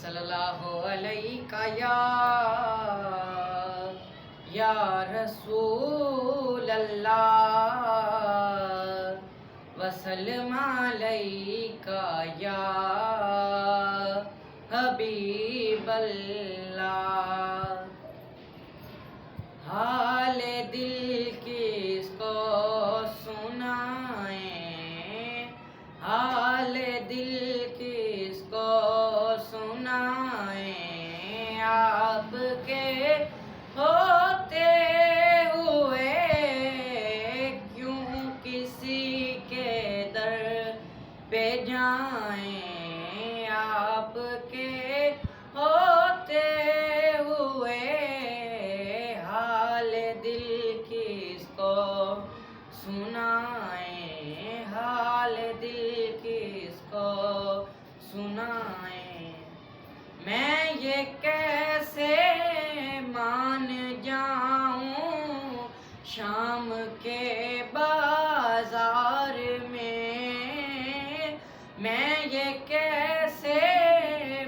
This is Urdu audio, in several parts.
صلی اللہ علیہ یا رسول اللہ وسلم علیکہ یا حبیب اللہ۔ حال دل کس کو سنائیں، حال دل کس کو سنائیں، آپ کے ہوتے ہوئے کیوں کسی کے در پہ جائیں، آپ کے ہوتے ہوئے حال دل کس کو سنائیں، حال دل کس کو سنائیں۔ میں یہ کیسے مان جاؤں شام کے بازار میں یہ کیسے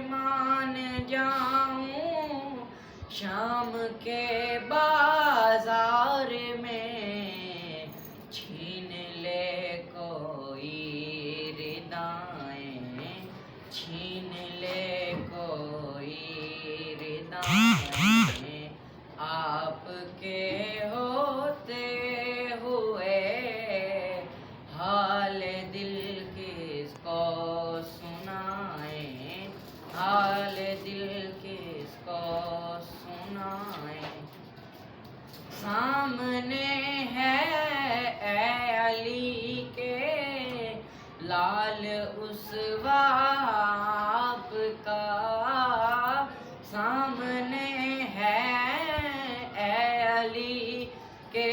مان جاؤں شام کے بازار میں، چھین لے کوئی ردائیں، چھین لے کوئی ردائیں، آپ کے ہوتے ہوئے حال دل کس کو سنائیں، حال دل کس کو سنائیں۔ سامنے ہے اے علی کے لال اسوہ آپ کا، سامنے ہے اے علی کے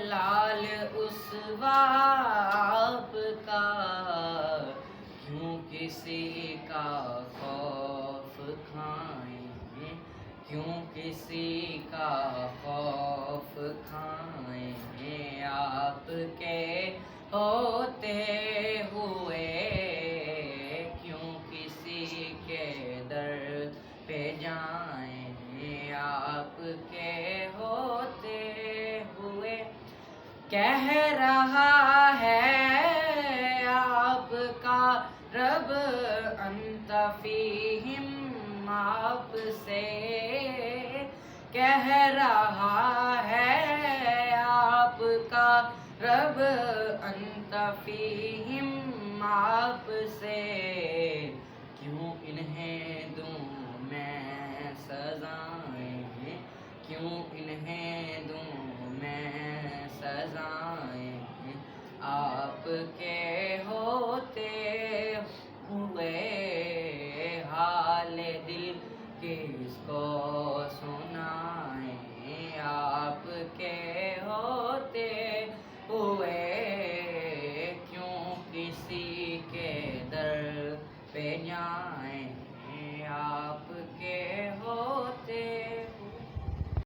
لال اسوہ آپ کا، کیوں کسی کا خوف کھائیں، کیوں کسی کا خوف کھائیں، آپ کے ہوتے ہوئے کیوں کسی کے در پہ جائیں، آپ کے ہوتے ہوئے۔ کہہ رہا ہے آپ کا رب انت فیہم آپ سے، کہہ رہا ہے آپ کا رب انت فیہم آپ سے، کیوں انہیں دوں میں سزائیں، کیوں انہیں دوں میں سزائیں، آپ کے ہوتے ہوئے حال دل کس کو سنائیں، آپ کے ہوتے ہوئے کیوں کسی کے در پہ جائیں۔